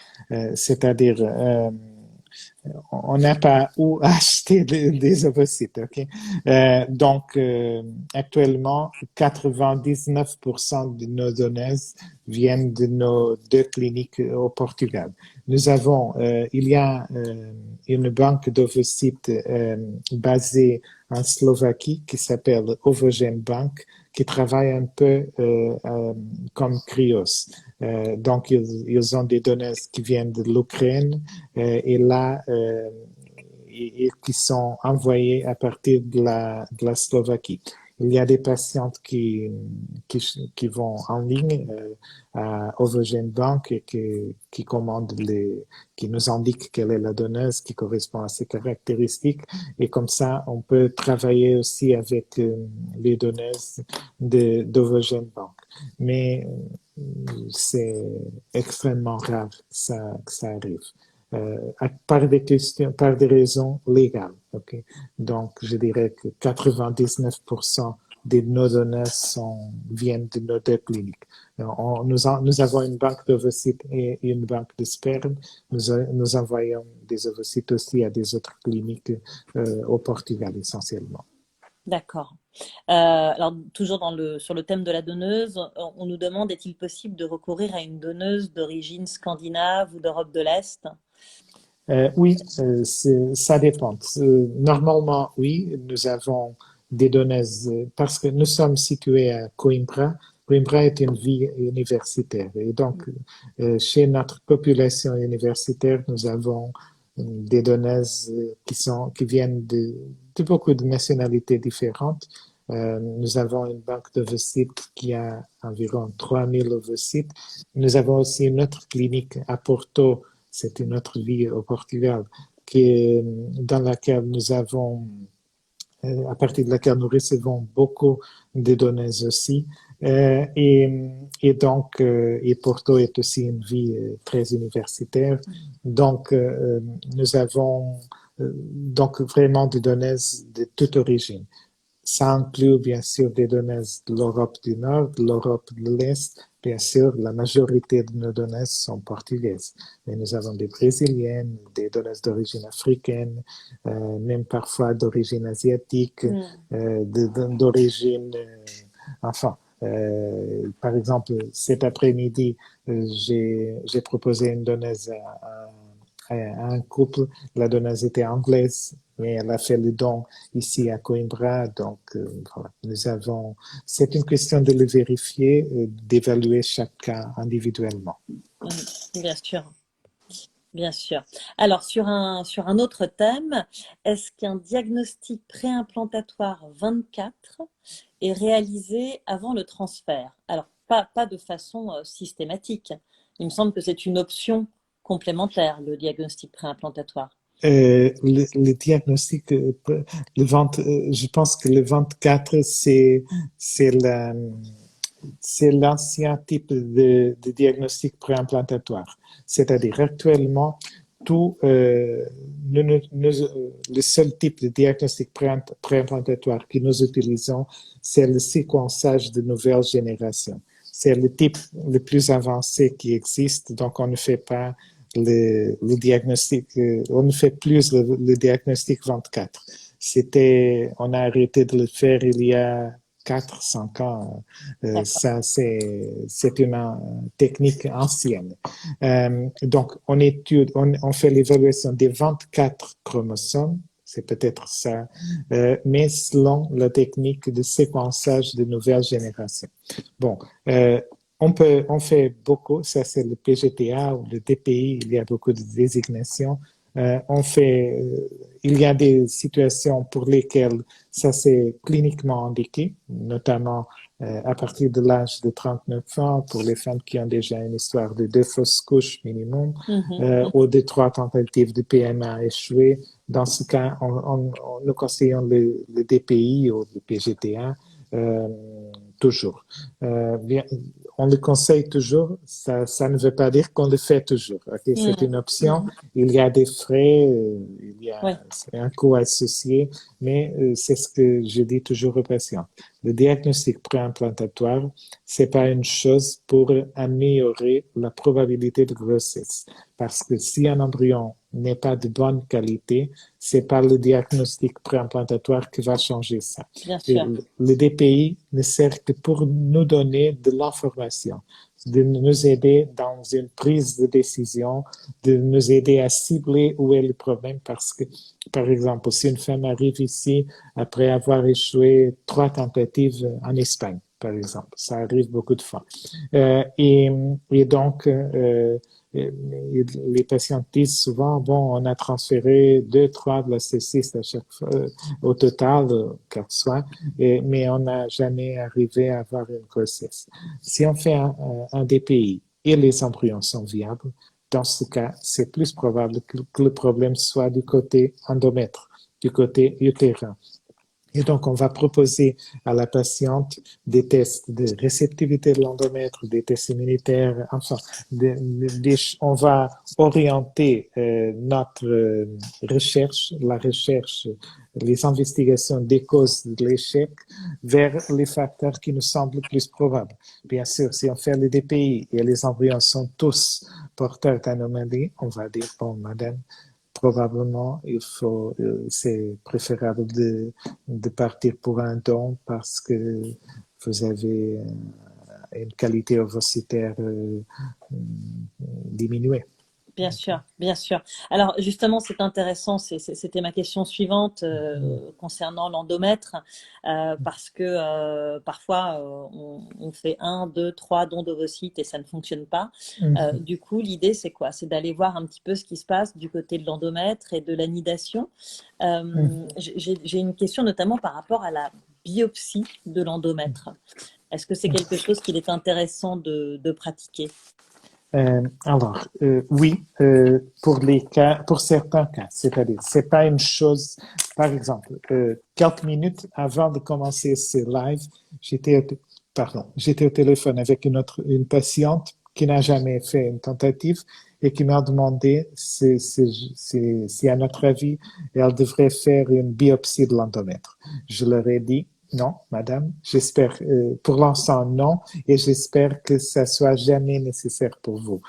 C'est-à-dire, on n'a pas où acheter des ovocytes. Okay? Donc, actuellement, 99% de nos donneuses viennent de nos deux cliniques au Portugal. Il y a une banque d'ovocytes basée en Slovaquie qui s'appelle Ovogen Bank, qui travaille un peu comme Krios. Donc, ils ont des donneuses qui viennent de l'Ukraine et là, et qui sont envoyées à partir de la Slovaquie. Il y a des patientes qui vont en ligne à Ovogen Bank et qui commandent qui nous indiquent quelle est la donneuse qui correspond à ces caractéristiques. Et comme ça, on peut travailler aussi avec les donneuses d'Ovogen Bank. Mais c'est extrêmement rare que ça arrive. Par des raisons légales. Okay? Donc, je dirais que 99% de nos données viennent de nos deux cliniques. Nous avons une banque d'ovocytes et une banque de sperme. Nous envoyons des ovocytes aussi à des autres cliniques au Portugal essentiellement. D'accord. Alors, toujours sur le thème de la donneuse, on nous demande, est-il possible de recourir à une donneuse d'origine scandinave ou d'Europe de l'Est? Oui, ça dépend. Normalement, oui, nous avons des donneuses parce que nous sommes situés à Coimbra. Coimbra est une ville universitaire et donc chez notre population universitaire, nous avons des donneuses qui viennent de beaucoup de nationalités différentes. Nous avons une banque d'ovocytes qui a environ 3000 ovocytes. Nous avons aussi une autre clinique à Porto, c'est une autre ville au Portugal, dans laquelle nous avons, à partir de laquelle nous recevons beaucoup de données aussi. Et donc, et Porto est aussi une ville très universitaire. Donc, nous avons donc vraiment des données de toute origine. Ça inclut bien sûr des données de l'Europe du Nord, de l'Europe de l'Est. Bien sûr, la majorité de nos données sont portugaises, mais nous avons des brésiliennes, des données d'origine africaine, même parfois d'origine asiatique, d'origine, enfin, par exemple, cet après-midi, j'ai proposé une donneuse à un couple. La donneuse était anglaise, mais elle a fait le don ici à Coimbra. Donc, voilà, c'est une question de le vérifier, d'évaluer chaque cas individuellement. Bien sûr. Bien sûr. Alors, sur un autre thème, est-ce qu'un diagnostic préimplantatoire 24 est réalisé avant le transfert? Alors, pas de façon systématique, Il me semble que c'est une option complémentaire, le diagnostic préimplantatoire. Le diagnostic, je pense que le 24, c'est la, c'est l'ancien type de diagnostic préimplantatoire. C'est-à-dire, actuellement, tout, le seul type de diagnostic préimplantatoire que nous utilisons, c'est le séquençage de nouvelle génération. C'est le type le plus avancé qui existe, donc on ne fait pas le diagnostic, on ne fait plus le diagnostic 24. On a arrêté de le faire il y a 4, 5 ans. Ça, c'est une technique ancienne. Donc, on fait l'évaluation des 24 chromosomes, c'est peut-être ça, mais selon la technique de séquençage de nouvelle génération. Bon, on fait beaucoup, ça c'est le PGTA ou le DPI, il y a beaucoup de désignations. Il y a des situations pour lesquelles ça c'est cliniquement indiqué, notamment à partir de l'âge de 39 ans pour les femmes qui ont déjà une histoire de 2 fausses couches minimum ou de 3 tentatives de PMA échouées. Dans ce cas, nous conseillons le DPI ou le PGTA toujours. On le conseille toujours, ça ne veut pas dire qu'on le fait toujours. Okay? C'est une option, il y a des frais, il y a un coût associé, mais c'est ce que je dis toujours aux patients. Le diagnostic préimplantatoire, c'est pas une chose pour améliorer la probabilité de grossesse. Parce que si un embryon n'est pas de bonne qualité, c'est pas le diagnostic préimplantatoire qui va changer ça. Bien sûr. Le DPI ne sert que pour nous donner de l'information, de nous aider dans une prise de décision, de nous aider à cibler où est le problème parce que, par exemple, si une femme arrive ici après avoir échoué 3 tentatives en Espagne, par exemple, ça arrive beaucoup de fois. Et donc, les patients disent souvent, bon, on a transféré 2, 3 blastocystes à chaque fois, au total, 4 soins, mais on n'a jamais arrivé à avoir une grossesse. Si on fait un DPI et les embryons sont viables, dans ce cas, c'est plus probable que le problème soit du côté endomètre, du côté utérin. Et donc, on va proposer à la patiente des tests de réceptivité de l'endomètre, des tests immunitaires, enfin, on va orienter notre recherche, les investigations des causes de l'échec vers les facteurs qui nous semblent plus probables. Bien sûr, si on fait le DPI et les embryons sont tous porteurs d'anomalies, on va dire, bon, madame, probablement, c'est préférable de partir pour un don parce que vous avez une qualité ovocytaire diminuée. Bien sûr, bien sûr. Alors justement, c'est intéressant, c'était ma question suivante concernant l'endomètre, parce que parfois on fait 1, 2, 3 dons d'ovocytes et ça ne fonctionne pas. Du coup, l'idée c'est quoi? C'est d'aller voir un petit peu ce qui se passe du côté de l'endomètre et de l'anidation. J'ai une question notamment par rapport à la biopsie de l'endomètre. Est-ce que c'est quelque chose qu'il est intéressant de pratiquer? Oui, pour certains cas, c'est-à-dire, c'est pas une chose, par exemple, quelques minutes avant de commencer ce live, j'étais au téléphone avec une patiente qui n'a jamais fait une tentative et qui m'a demandé si, à notre avis, elle devrait faire une biopsie de l'endomètre. Je leur ai dit, non, madame, j'espère, pour l'instant, non, et j'espère que ça soit jamais nécessaire pour vous.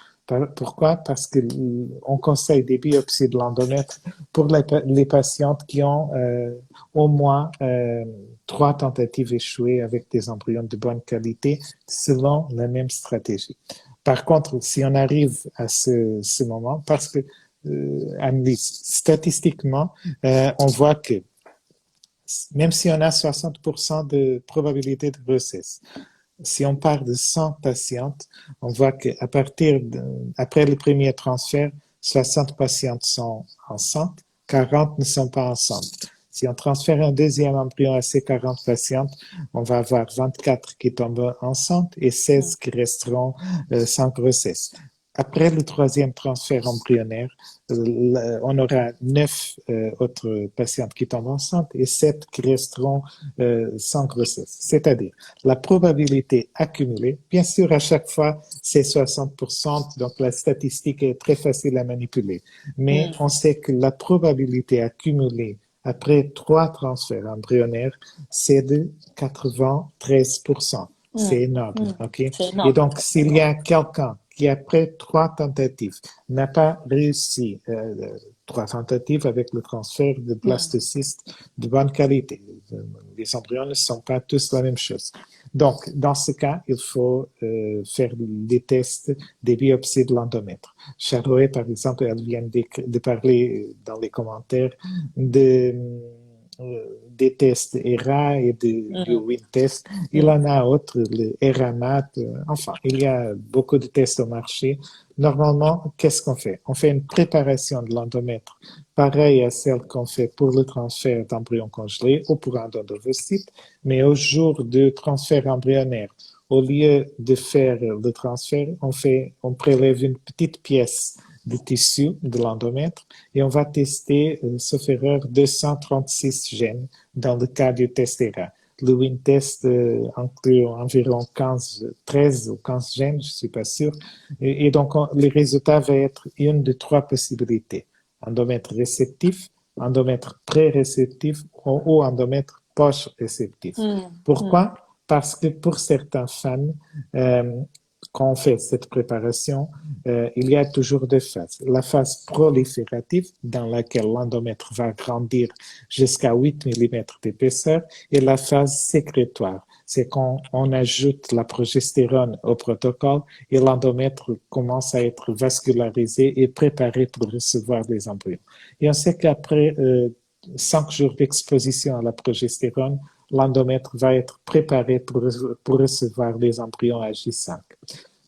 Pourquoi? Parce que on conseille des biopsies de l'endomètre pour les patientes qui ont au moins 3 tentatives échouées avec des embryons de bonne qualité selon la même stratégie. Par contre, si on arrive à ce moment, parce que statistiquement, on voit que même si on a 60% de probabilité de grossesse, si on part de 100 patientes, on voit qu'à après le premier transfert, 60 patientes sont enceintes, 40 ne sont pas enceintes. Si on transfère un deuxième embryon à ces 40 patientes, on va avoir 24 qui tombent enceintes et 16 qui resteront sans grossesse. après le troisième transfert embryonnaire, on aura 9 autres patientes qui tombent enceintes et 7 qui resteront sans grossesse. C'est-à-dire, la probabilité accumulée, bien sûr, à chaque fois, c'est 60%, donc la statistique est très facile à manipuler. Mais on sait que la probabilité accumulée après 3 transferts embryonnaires, c'est de 93%. C'est énorme, OK? C'est Et énorme. donc, s'il y a quelqu'un qui, après 3 tentatives, n'a pas réussi, 3 tentatives avec le transfert de blastocystes de bonne qualité. Les embryons ne sont pas tous la même chose. Donc, dans ce cas, il faut faire des tests, des biopsies de l'endomètre. Charoé, par exemple, elle vient de parler dans les commentaires de des tests ERA et du WinTest. Il en a d'autres, le ERAMAT. Enfin, il y a beaucoup de tests au marché. Normalement, qu'est-ce qu'on fait? On fait une préparation de l'endomètre pareille à celle qu'on fait pour le transfert d'embryons congelés ou pour un dendrocyte, mais au jour de transfert embryonnaire, au lieu de faire le transfert, on prélève une petite pièce de tissu de l'endomètre et on va tester, sauf erreur, 236 gènes dans le cas du test ERA. Le WinTest inclut environ 13 ou 15 gènes, je ne suis pas sûr. Et donc, les résultats vont être une de 3 possibilités. Endomètre réceptif, endomètre pré-réceptif ou endomètre post-réceptif. Pourquoi? Parce que pour certaines femmes, quand on fait cette préparation, il y a toujours deux phases. La phase proliférative, dans laquelle l'endomètre va grandir jusqu'à 8 mm d'épaisseur, et la phase sécrétoire. C'est quand on ajoute la progestérone au protocole et l'endomètre commence à être vascularisé et préparé pour recevoir des embryons. Et on sait qu'après 5 jours d'exposition à la progestérone, l'endomètre va être préparé pour recevoir des embryons à J5.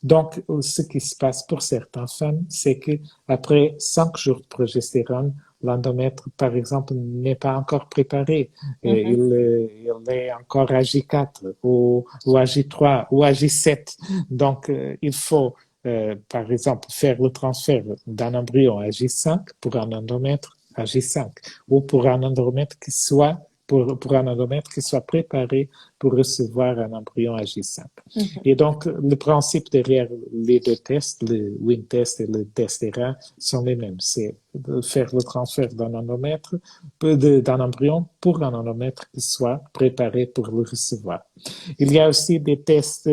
Donc, ce qui se passe pour certaines femmes, c'est que après 5 jours de progestérone, l'endomètre, par exemple, n'est pas encore préparé. Il est encore à J4 ou à J3 ou à J7. Donc, il faut, par exemple, faire le transfert d'un embryon à J5 pour un endomètre à J5 ou pour un endomètre qui soit pour un endomètre qui soit préparé pour recevoir un embryon à J5. Et donc, le principe derrière les deux tests, le WinTest et le test ERA, sont les mêmes. C'est de faire le transfert d'un endomètre, d'un embryon pour un endomètre qui soit préparé pour le recevoir. Il y a aussi des tests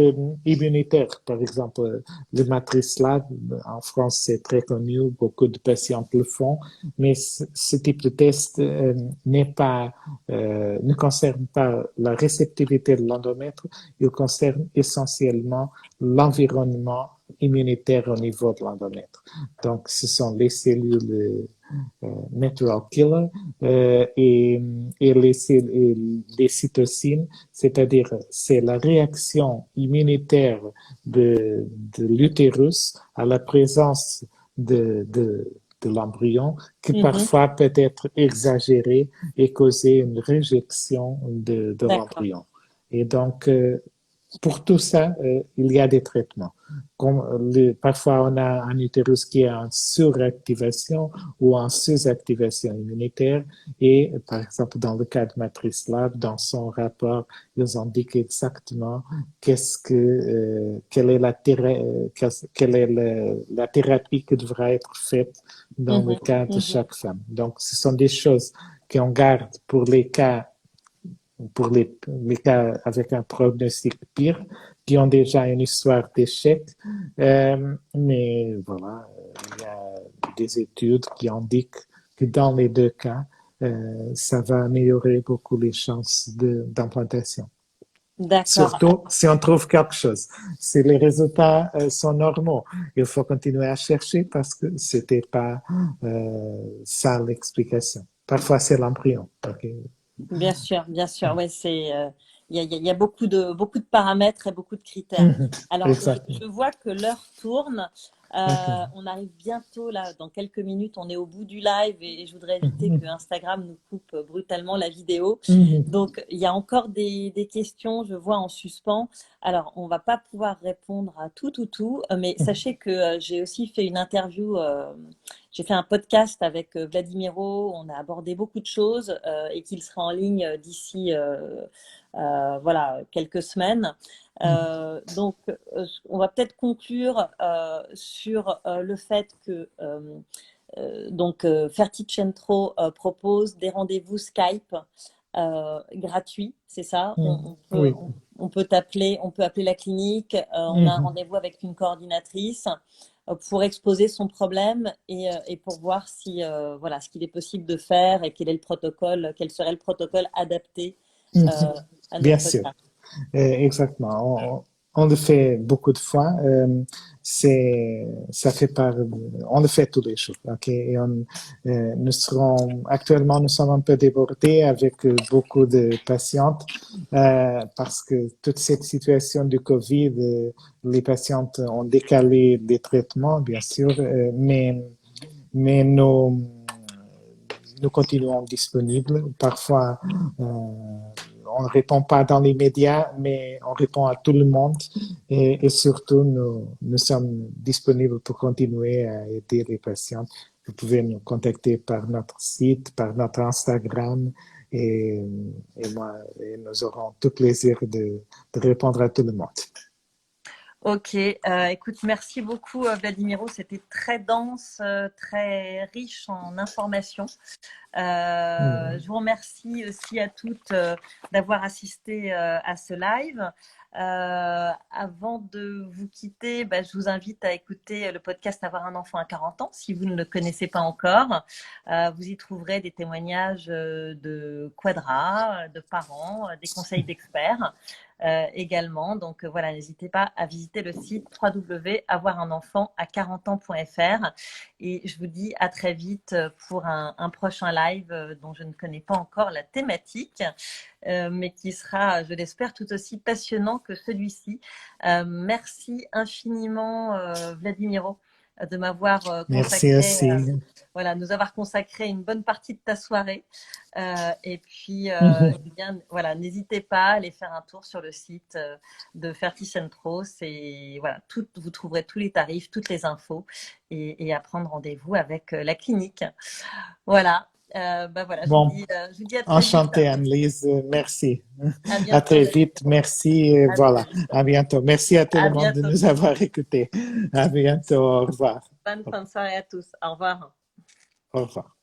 immunitaires. Par exemple, le MatriceLab, en France, c'est très connu, beaucoup de patients le font, mais ce type de test ne concerne pas la réceptivité de l'endomètre, il concerne essentiellement l'environnement immunitaire au niveau de l'endomètre. Donc, ce sont les cellules natural killer et les cytokines, c'est-à-dire c'est la réaction immunitaire de l'utérus à la présence de l'embryon qui parfois peut être exagérée et causer une réjection de l'embryon. Et donc, pour tout ça, il y a des traitements. Parfois, on a un utérus qui est en suractivation ou en sous-activation immunitaire. Et, par exemple, dans le cas de MatriceLab, dans son rapport, ils indiquent exactement quelle est la thérapie qui devra être faite dans le cas de chaque femme. Donc, ce sont des choses qu'on garde pour les cas avec un prognostic pire, qui ont déjà une histoire d'échec. Mais voilà, il y a des études qui indiquent que dans les deux cas, ça va améliorer beaucoup les chances d'implantation. D'accord. Surtout si on trouve quelque chose. Si les résultats sont normaux, il faut continuer à chercher parce que c'était pas ça l'explication. Parfois, c'est l'embryon. Okay. Bien sûr. Ouais, il y a beaucoup de paramètres et beaucoup de critères. Alors, je vois que l'heure tourne. On arrive bientôt, là, dans quelques minutes, on est au bout du live et je voudrais éviter que Instagram nous coupe brutalement la vidéo. Donc, il y a encore des questions, je vois, en suspens. Alors, on va pas pouvoir répondre à tout, mais sachez que j'ai aussi fait une interview, j'ai fait un podcast avec Vladimiro, on a abordé beaucoup de choses et qu'il sera en ligne d'ici voilà, quelques semaines. Donc, on va peut-être conclure sur le fait que donc Ferticentro propose des rendez-vous Skype gratuits, c'est ça. Oui. On peut t'appeler, on peut appeler la clinique. On a un rendez-vous avec une coordinatrice pour exposer son problème et pour voir si voilà ce qu'il est possible de faire et quel est le protocole, quel serait le protocole adapté à Bien notre sûr. cas. Exactement. On le fait beaucoup de fois. Ça fait on le fait tous les jours. Ok. Et actuellement, nous sommes un peu débordés avec beaucoup de patientes parce que toute cette situation du Covid, les patientes ont décalé des traitements, bien sûr, mais nous continuons disponibles. Parfois, on ne répond pas dans les médias, mais on répond à tout le monde et surtout, nous sommes disponibles pour continuer à aider les patients. Vous pouvez nous contacter par notre site, par notre Instagram et nous aurons tout plaisir de répondre à tout le monde. Ok, écoute, merci beaucoup Vladimiro, c'était très dense, très riche en informations. Je vous remercie aussi à toutes d'avoir assisté à ce live. Avant de vous quitter, je vous invite à écouter le podcast Avoir un enfant à 40 ans, si vous ne le connaissez pas encore. Vous y trouverez des témoignages de Quadra, de parents, des conseils d'experts. Également. Donc voilà, n'hésitez pas à visiter le site www.avoirurenfanta40ans.fr et je vous dis à très vite pour un prochain live dont je ne connais pas encore la thématique, mais qui sera, je l'espère, tout aussi passionnant que celui-ci. Merci infiniment, Vladimiro, de m'avoir Merci aussi. voilà, nous avoir consacré une bonne partie de ta soirée. Et puis, bien, voilà, n'hésitez pas à aller faire un tour sur le site de Ferticentro. C'est voilà, vous trouverez tous les tarifs, toutes les infos et à prendre rendez-vous avec la clinique. Voilà. Voilà, Bon, je vous dis à très enchanté, vite. Anne-Lise. Merci. À À bientôt. très vite. Merci. Et À voilà. très vite. À bientôt. Merci à tout À le monde de bientôt. nous avoir écoutés. À bientôt. Au revoir. Bonne fin de soirée à tous. Au revoir. Au revoir.